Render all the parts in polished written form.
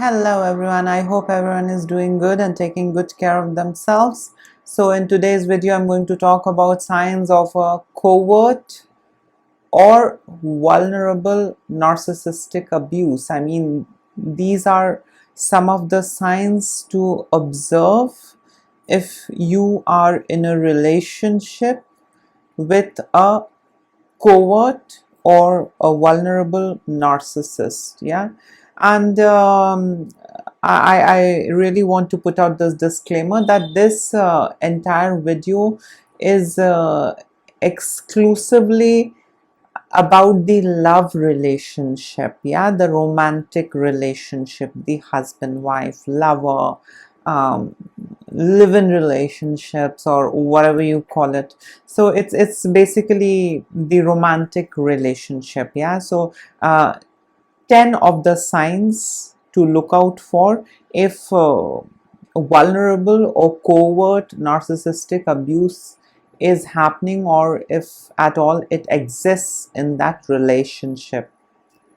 Hello everyone, I hope everyone is doing good and taking good care of themselves. So in today's video I'm going to talk about signs of a covert or vulnerable narcissistic abuse. I mean, these are some of the signs to observe if you are in a relationship with a covert or a vulnerable narcissist. Yeah. And I really want to put out this disclaimer that this entire video is exclusively about the love relationship, yeah, the romantic relationship, the husband wife lover, um, live-in relationships, or whatever you call it. So it's basically the romantic relationship, yeah. So 10 of the signs to look out for if vulnerable or covert narcissistic abuse is happening, or if at all it exists in that relationship.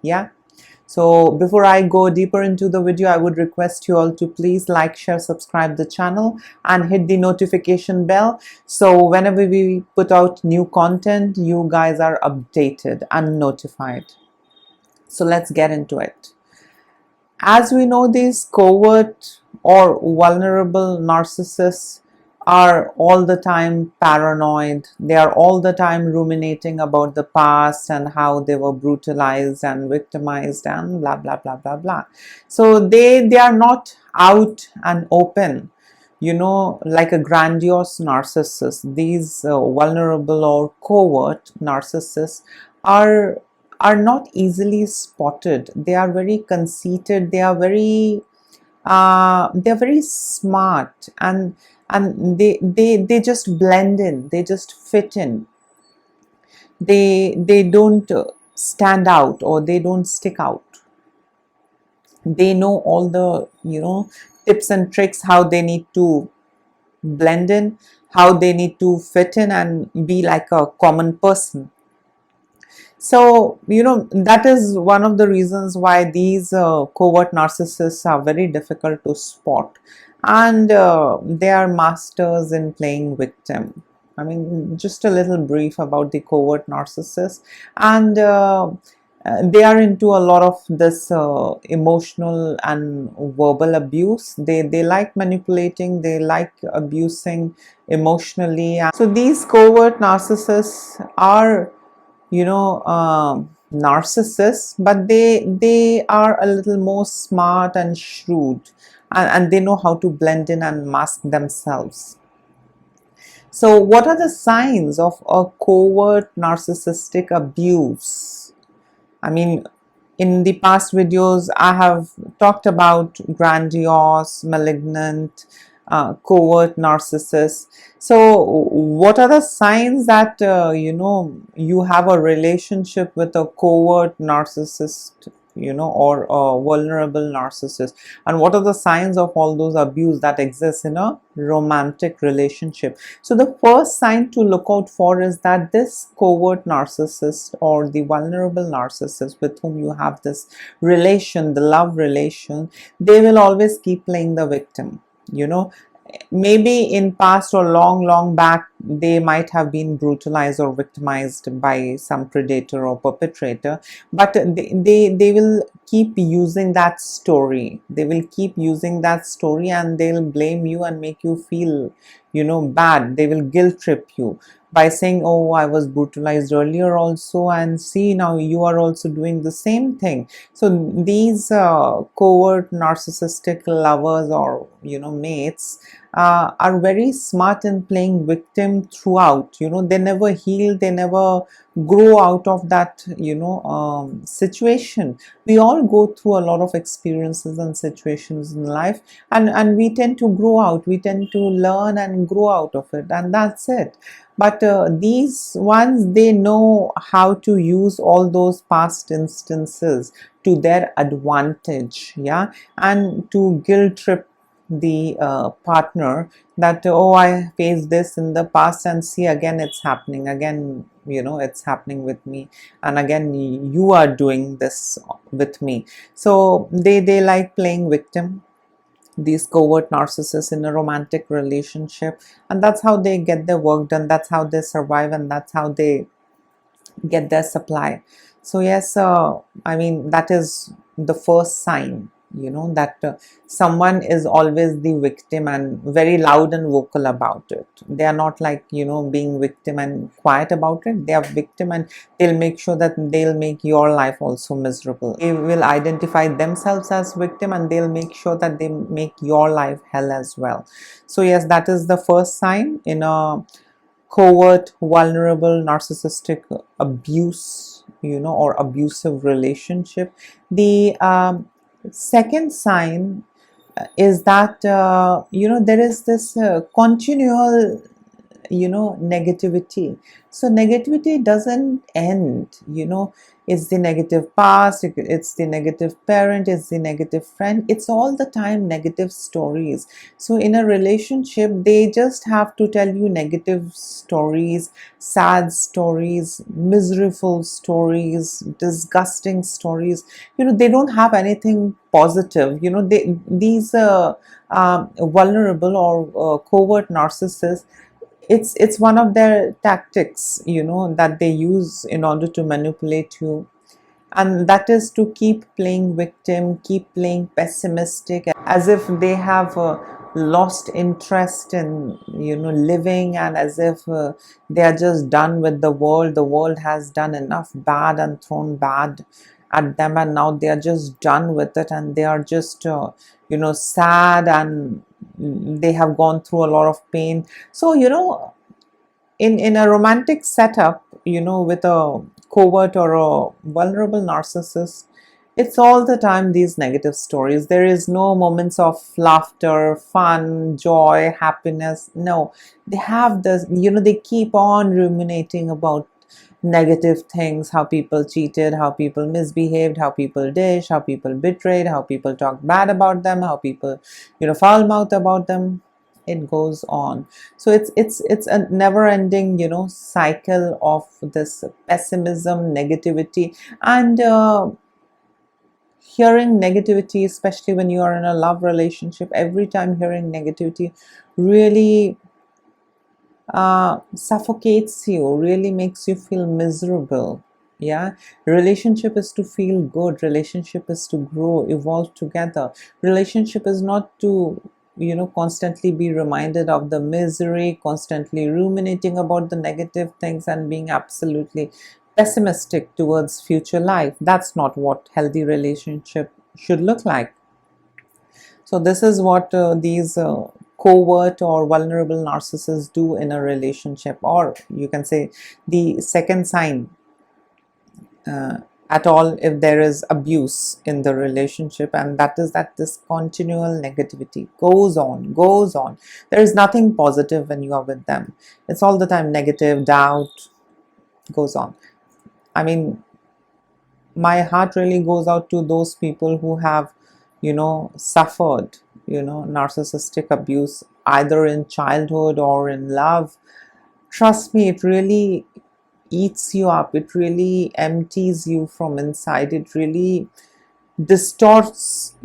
Yeah. So before I go deeper into the video, I would request you all to please like, share, subscribe the channel and hit the notification bell, so whenever we put out new content, you guys are updated and notified. So let's get into it. As we know, these covert or vulnerable narcissists are all the time paranoid. They are all the time ruminating about the past and how they were brutalized and victimized and blah blah blah blah blah. So they are not out and open, you know, like a grandiose narcissist. These vulnerable or covert narcissists are not easily spotted. They are very conceited. They are very smart, and they just blend in. They just fit in. They don't stand out, or they don't stick out. They know all the, you know, tips and tricks how they need to blend in, how they need to fit in and be like a common person. So, you know, that is one of the reasons why these covert narcissists are very difficult to spot. And they are masters in playing victim. I mean, just a little brief about the covert narcissist. And they are into a lot of this emotional and verbal abuse. They like manipulating, they like abusing emotionally. So these covert narcissists are, you know, narcissists, but they are a little more smart and shrewd, and they know how to blend in and mask themselves. So what are the signs of a covert narcissistic abuse? I mean, in the past videos I have talked about grandiose, malignant, covert narcissists. So what are the signs that you know, you have a relationship with a covert narcissist, you know, or a vulnerable narcissist, and what are the signs of all those abuse that exists in a romantic relationship? So the first sign to look out for is that this covert narcissist or the vulnerable narcissist with whom you have this relation, the love relation, they will always keep playing the victim. You know, maybe in past or long back they might have been brutalized or victimized by some predator or perpetrator, but they will keep using that story. They will keep using that story, and they'll blame you and make you feel, you know, bad. They will guilt trip you by saying, oh, I was brutalized earlier also, and see, now you are also doing the same thing. So these covert narcissistic lovers, or, you know, mates, are very smart in playing victim throughout. You know, they never heal, they never grow out of that, you know, situation. We all go through a lot of experiences and situations in life, and we tend to grow out, we tend to learn and grow out of it, and that's it. But these ones, they know how to use all those past instances to their advantage, yeah, and to guilt trip the partner that, oh, I faced this in the past, and see, again it's happening again, it's happening with me, and again you are doing this with me. So they like playing victim, these covert narcissists in a romantic relationship, and that's how they get their work done, that's how they survive, and that's how they get their supply. So yes, I mean, that is the first sign, that someone is always the victim and very loud and vocal about it. They are not like, being victim and quiet about it. They are victim, and they'll make sure that they'll make your life also miserable. They will identify themselves as victim, and they'll make sure that they make your life hell as well. So yes, that is the first sign in a covert, vulnerable, narcissistic abuse, or abusive relationship. The second sign is that, there is this continual, negativity. So negativity doesn't end, it's the negative past, it's the negative parent, it's the negative friend, it's all the time negative stories. So in a relationship, they just have to tell you negative stories, sad stories, miserable stories, disgusting stories. They don't have anything positive. These vulnerable or covert narcissists, it's one of their tactics, that they use in order to manipulate you, and that is to keep playing victim, keep playing pessimistic, as if they have lost interest in, living, and as if they are just done with the world has done enough bad and thrown bad at them, and now they are just done with it, and they are just sad, and they have gone through a lot of pain. So in a romantic setup, with a covert or a vulnerable narcissist, it's all the time these negative stories. There is no moments of laughter, fun, joy, happiness. No, they have this, they keep on ruminating about negative things, how people cheated, how people misbehaved, how people dish, how people betrayed, how people talk bad about them, how people, foul mouth about them. It goes on. So it's a never ending, cycle of this pessimism, negativity, and hearing negativity, especially when you are in a love relationship. Every time hearing negativity really suffocates you, really makes you feel miserable. Yeah, relationship is to feel good, relationship is to grow, evolve together. Relationship is not to, constantly be reminded of the misery, constantly ruminating about the negative things, and being absolutely pessimistic towards future life. That's not what healthy relationship should look like. So this is what these covert or vulnerable narcissists do in a relationship, or you can say the second sign uh, at all if there is abuse in the relationship, and that is that this continual negativity goes on. There is nothing positive when you are with them. It's all the time negative, doubt goes on. I mean, my heart really goes out to those people who have, suffered, narcissistic abuse either in childhood or in love. Trust me, it really eats you up, it really empties you from inside, it really distorts,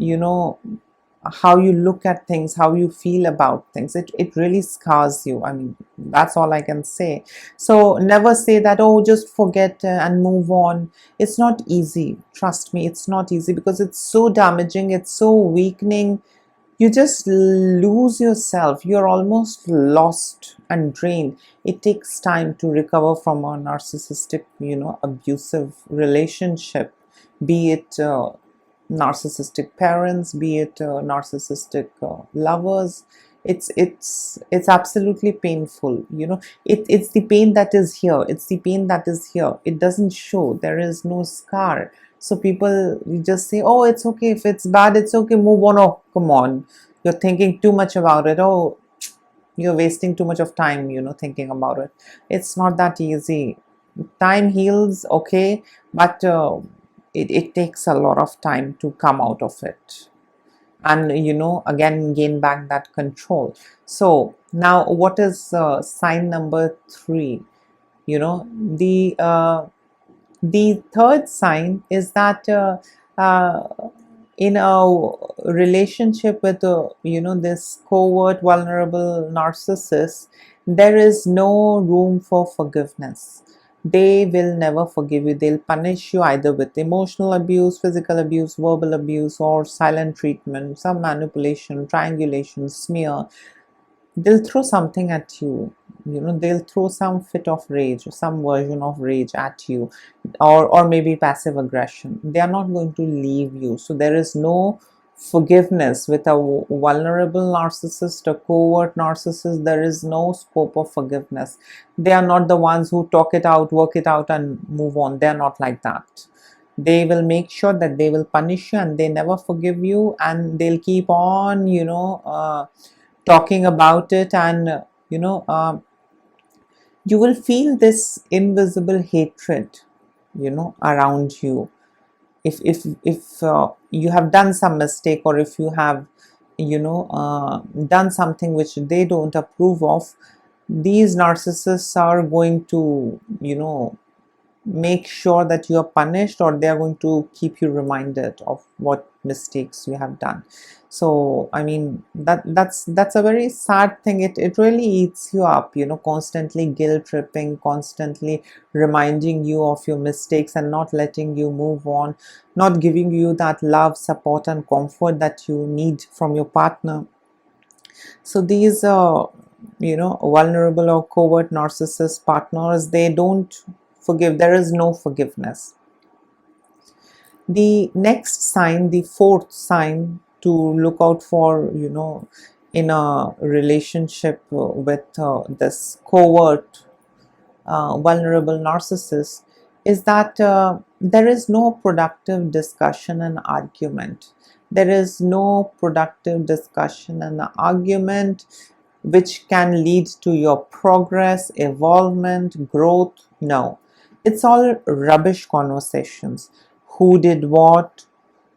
how you look at things, how you feel about things. It really scars you. I mean, that's all I can say. So never say that, oh, just forget and move on. It's not easy. Trust me, it's not easy, because it's so damaging, it's so weakening. You just lose yourself. You're almost lost and drained. It takes time to recover from a narcissistic, abusive relationship, be it narcissistic parents, be it narcissistic lovers. It's absolutely painful. It's the pain that is here. It's the pain that is here. It doesn't show. There is no scar. So people just say, oh, it's okay. If it's bad, it's okay. Move on. Oh, come on. You're thinking too much about it. Oh, you're wasting too much of time, thinking about it. It's not that easy. Time heals, okay, but it takes a lot of time to come out of it. and again gain back that control. So now what is sign number 3? you know the third sign is that in a relationship with this covert vulnerable narcissist, there is no room for forgiveness. They will never forgive you. They'll punish you either with emotional abuse, physical abuse, verbal abuse, or silent treatment, some manipulation, triangulation, smear. They'll throw something at you. They'll throw some fit of rage, some version of rage at you, or maybe passive aggression. They are not going to leave you. So there is no forgiveness with a vulnerable narcissist, a covert narcissist. There is no scope of forgiveness. They are not the ones who talk it out, work it out, and move on. They are not like that. They will make sure that they will punish you and they never forgive you, and they'll keep on talking about it. And you will feel this invisible hatred around you. If you have done some mistake, or if you have done something which they don't approve of, these narcissists are going to make sure that you are punished, or they are going to keep you reminded of what mistakes you have done. So I mean, that's a very sad thing. It really eats you up, constantly guilt tripping, constantly reminding you of your mistakes and not letting you move on, not giving you that love, support, and comfort that you need from your partner. So these vulnerable or covert narcissist partners, they don't forgive. There is no forgiveness. The next sign, the fourth sign to look out for in a relationship with this covert vulnerable narcissist, is that there is no productive discussion and argument. There is no productive discussion and argument which can lead to your progress, evolvement, growth. No, it's all rubbish conversations. Who did what?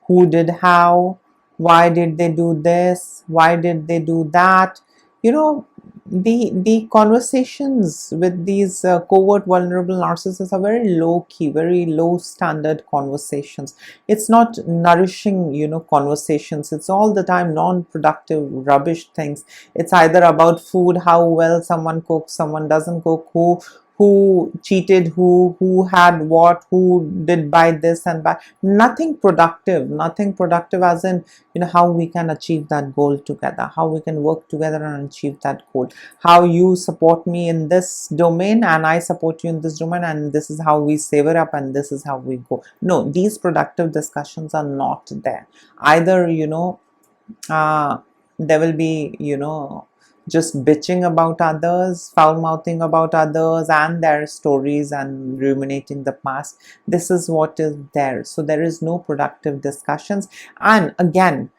Who did how? Why did they do this? Why did they do that? The conversations with these covert vulnerable narcissists are very low key, very low standard conversations. It's not nourishing conversations. It's all the time non-productive rubbish things. It's either about food, how well someone cooks, someone doesn't cook, who cheated, who had what, who did buy this and buy. Nothing productive. Nothing productive as in how we can achieve that goal together, how we can work together and achieve that goal, how you support me in this domain and I support you in this domain, and this is how we save it up and this is how we go. No, these productive discussions are not there. Either there will be just bitching about others, foul mouthing about others and their stories, and ruminating the past. This is what is there. So there is no productive discussions. And again,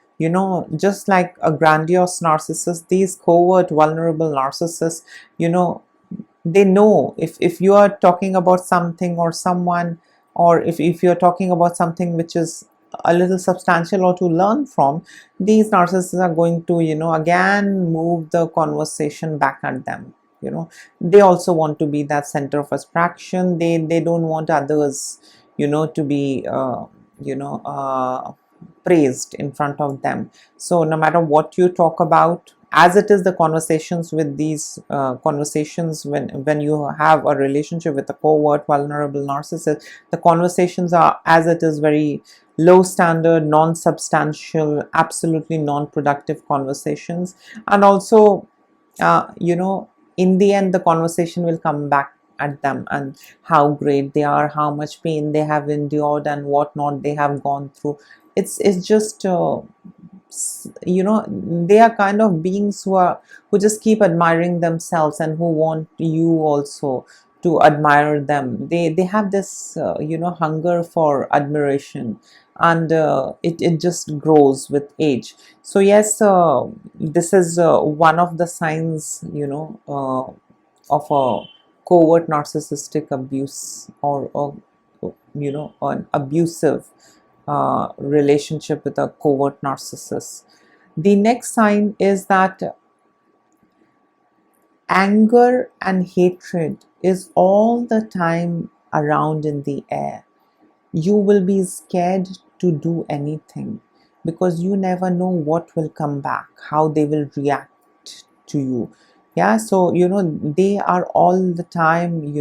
just like a grandiose narcissist, these covert vulnerable narcissists, they know if you are talking about something or someone, or if you're talking about something which is a little substantial or to learn from, these narcissists are going to again move the conversation back at them. They also want to be that center of attraction. They don't want others to be praised in front of them. So no matter what you talk about, as it is the conversations with these conversations, when you have a relationship with a covert vulnerable narcissist, the conversations are, as it is, very low standard, non-substantial, absolutely non-productive conversations. And also in the end, the conversation will come back at them and how great they are, how much pain they have endured and what not they have gone through. It's just they are kind of beings who just keep admiring themselves and who want you also to admire them. They have this hunger for admiration, and it just grows with age. So yes, this is one of the signs of a covert narcissistic abuse, or an abusive relationship with a covert narcissist. The next sign is that anger and hatred is all the time around in the air. You will be scared to do anything because you never know what will come back, how they will react to you. Yeah, so they are all the time,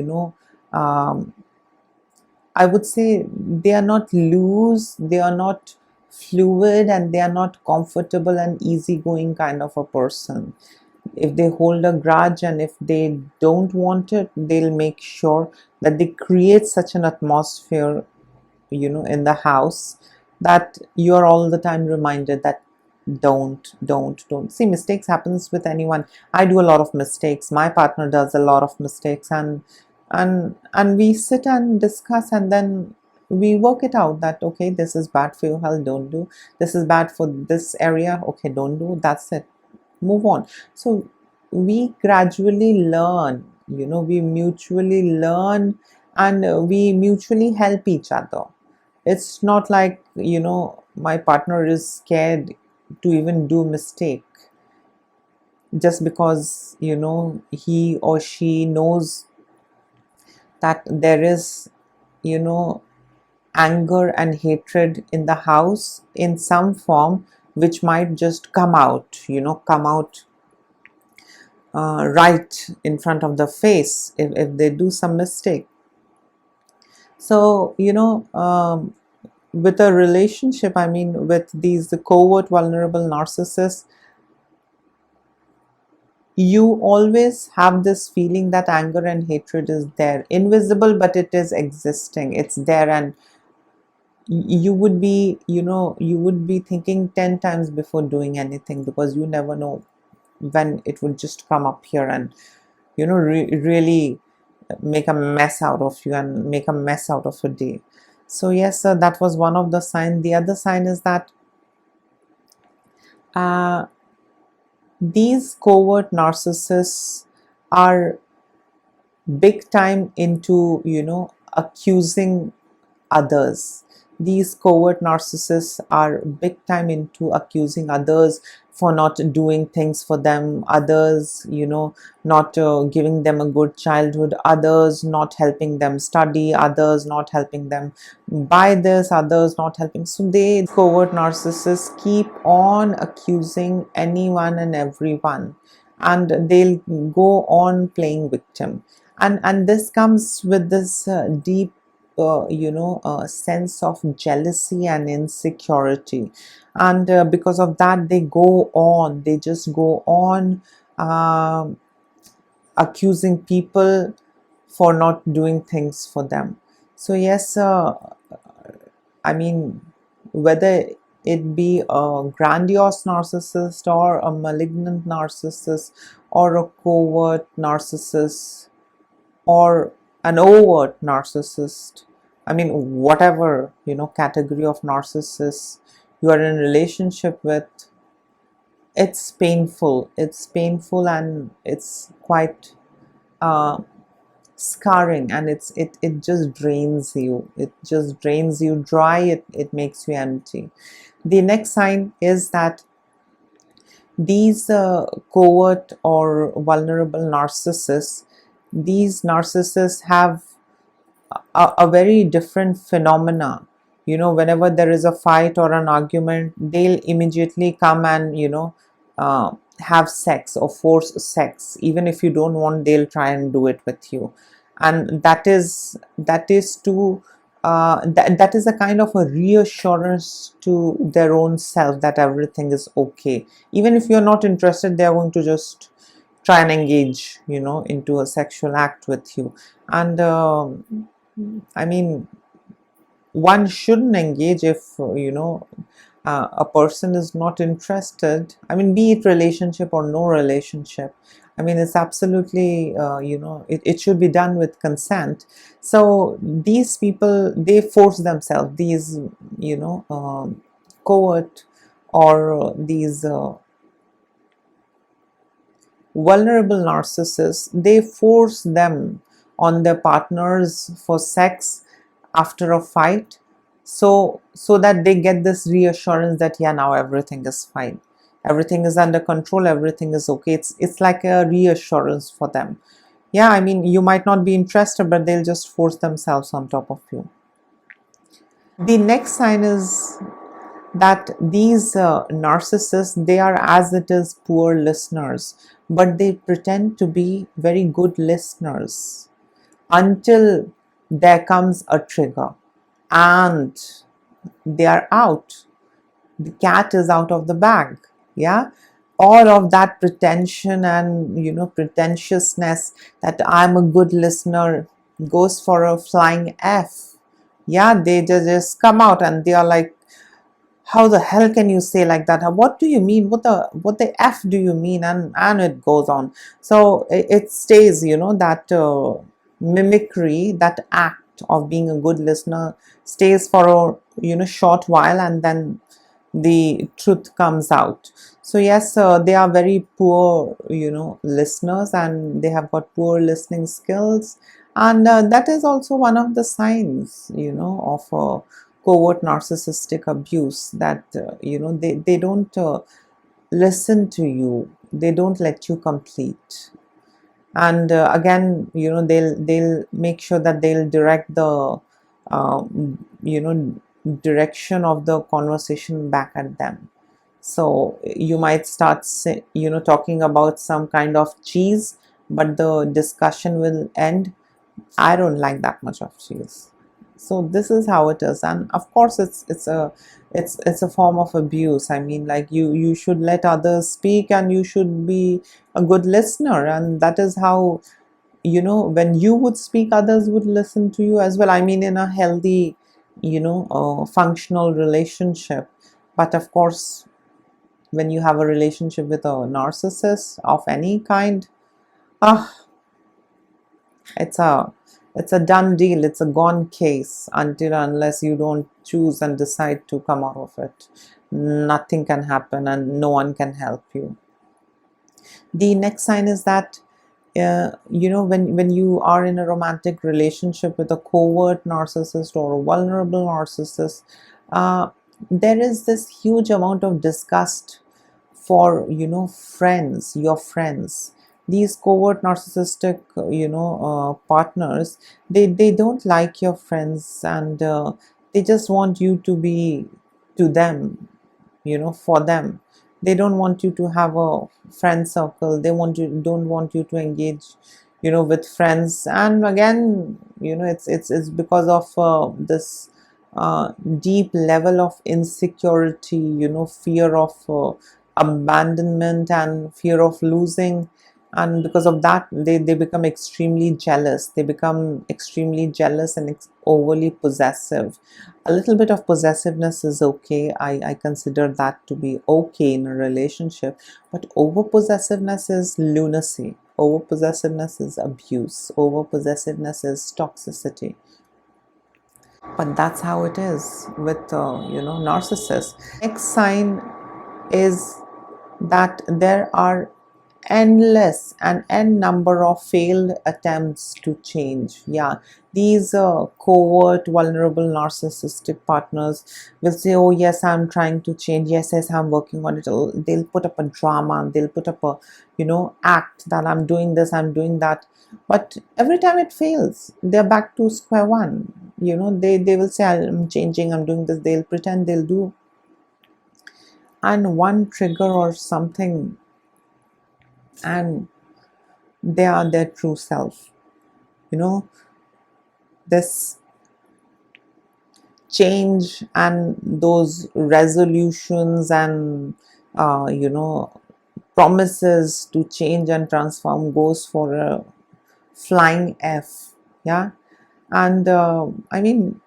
um, I would say they are not loose, they are not fluid, and they are not comfortable and easygoing kind of a person. If they hold a grudge and if they don't want it, they'll make sure that they create such an atmosphere, in the house, that you're all the time reminded that don't see, mistakes happens with anyone. I do a lot of mistakes, my partner does a lot of mistakes, and we sit and discuss, and then we work it out that okay, this is bad for your health, don't do. This is bad for this area, okay, don't do. That's it, move on. So we gradually learn, we mutually learn, and we mutually help each other. It's not like my partner is scared to even do mistake, just because he or she knows that there is you know anger and hatred in the house in some form, which might just come out right in front of the face if they do some mistake. So with a relationship, I mean, with these covert vulnerable narcissists, you always have this feeling that anger and hatred is there, invisible, but it is existing, it's there, and you would be thinking 10 times before doing anything, because you never know when it would just come up here and really make a mess out of you and make a mess out of a day. So yes, that was one of the signs. The other sign is that uh, these covert narcissists are big time into accusing others. These covert narcissists are big time into accusing others for not doing things for them, others not giving them a good childhood, others not helping them study, others not helping them buy this, others not helping. So they covert narcissists keep on accusing anyone and everyone, and they'll go on playing victim. And this comes with this deep sense of jealousy and insecurity, and because of that they just go on um accusing people for not doing things for them. So yes, I mean, whether it be a grandiose narcissist or a malignant narcissist or a covert narcissist or an overt narcissist, I mean, whatever category of narcissists you are in relationship with, it's painful and it's quite uh, scarring, and it just drains you, dry, it makes you empty. The next sign is that these covert or vulnerable narcissists, these narcissists have a very different phenomena. Whenever there is a fight or an argument, they'll immediately come and have sex or force sex. Even if you don't want, they'll try and do it with you, and that is a kind of a reassurance to their own self that everything is okay. Even if you're not interested, they're going to just try and engage into a sexual act with you. And I mean, one shouldn't engage if a person is not interested. I mean, be it relationship or no relationship, I mean, it's absolutely it should be done with consent. So these people, they force themselves, these covert or these vulnerable narcissists, they force them on their partners for sex after a fight. so that they get this reassurance that yeah, now everything is fine, everything is under control, everything is okay. It's like a reassurance for them. Yeah, I mean, you might not be interested, but they'll just force themselves on top of you. The next sign is that these narcissists, they are as it is poor listeners, but they pretend to be very good listeners until there comes a trigger and they are out. The cat is out of the bag. Yeah, all of that pretension and pretentiousness that I'm a good listener goes for a flying F. Yeah, they just come out and they are like, how the hell can you say like that? What do you mean? What the F do you mean? And it goes on. So it stays, that mimicry, that act of being a good listener stays for a short while, and then the truth comes out. So yes, they are very poor listeners, and they have got poor listening skills, and that is also one of the signs of covert narcissistic abuse, that they don't listen to you, they don't let you complete. And again, they'll make sure that they'll direct the direction of the conversation back at them. So you might start talking about some kind of cheese, but the discussion will end, I don't like that much of cheese. So this is how it is, and of course it's a form of abuse. I mean, like, you should let others speak, and you should be a good listener, and that is how when you would speak, others would listen to you as well. I mean, in a healthy functional relationship. But of course, when you have a relationship with a narcissist of any kind, ah, it's a it's a done deal, it's a gone case, until unless you don't choose and decide to come out of it. Nothing can happen and no one can help you. The next sign is that when you are in a romantic relationship with a covert narcissist or a vulnerable narcissist, uh, there is this huge amount of disgust for friends, your friends. These covert narcissistic partners, they don't like your friends, and they just want you to be to them, for them. They don't want you to have a friend circle, they don't want you to engage with friends. And again, it's because of this deep level of insecurity, fear of abandonment and fear of losing. And because of that, they become extremely jealous. They become extremely jealous and overly possessive. A little bit of possessiveness is okay. I consider that to be okay in a relationship. But over possessiveness is lunacy. Over possessiveness is abuse. Over possessiveness is toxicity. But that's how it is with narcissists. Next sign is that there are endless and n number of failed attempts to change. Yeah, these covert vulnerable narcissistic partners will say, oh yes, I'm trying to change, yes, I'm working on it. They'll put up a drama, they'll put up a act that I'm doing this, I'm doing that, but every time it fails, they're back to square one. They will say, I'm changing, I'm doing this, they'll pretend they'll do, and one trigger or something, and they are their true self. This change and those resolutions and promises to change and transform goes for a flying F. Yeah. And I mean,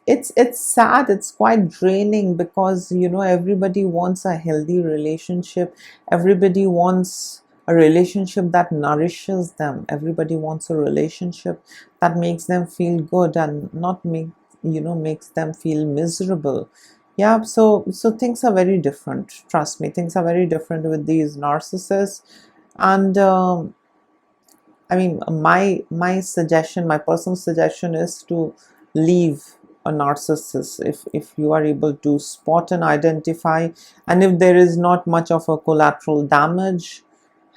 it's sad, it's quite draining, because everybody wants a healthy relationship, everybody wants a relationship that nourishes them, everybody wants a relationship that makes them feel good and not makes them feel miserable. Yeah, so things are very different, trust me, things are very different with these narcissists. And I mean, my suggestion, my personal suggestion is to leave a narcissist, if you are able to spot and identify, and if there is not much of a collateral damage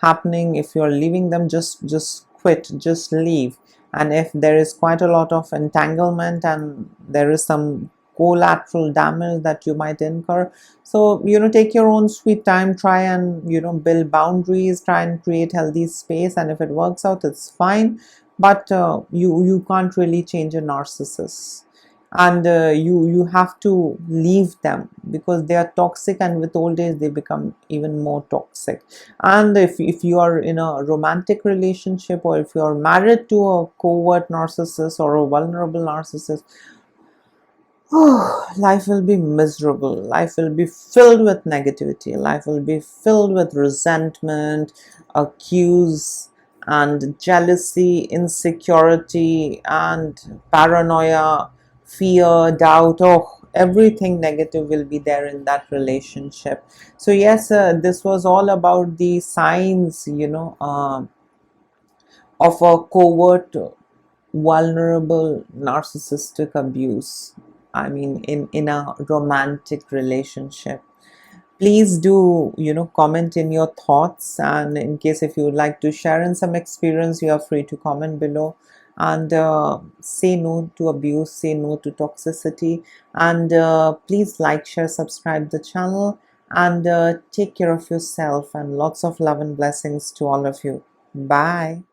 happening, if you're leaving them, just quit, just leave. And if there is quite a lot of entanglement and there is some collateral damage that you might incur, so take your own sweet time, try and build boundaries, try and create healthy space, and if it works out, it's fine. But you can't really change a narcissist, and you have to leave them because they are toxic, and with old age they become even more toxic. And if you are in a romantic relationship, or if you are married to a covert narcissist or a vulnerable narcissist, oh, life will be miserable. Life will be filled with negativity. Life will be filled with resentment, accuse, and jealousy, insecurity, and paranoia, fear, doubt. Oh, everything negative will be there in that relationship. So, yes, this was all about the signs, of a covert, vulnerable narcissistic abuse. I mean, in a romantic relationship. Please do comment in your thoughts, and in case if you would like to share in some experience, you are free to comment below. And say no to abuse, say no to toxicity, and please like, share, subscribe the channel, and take care of yourself, and lots of love and blessings to all of you. Bye.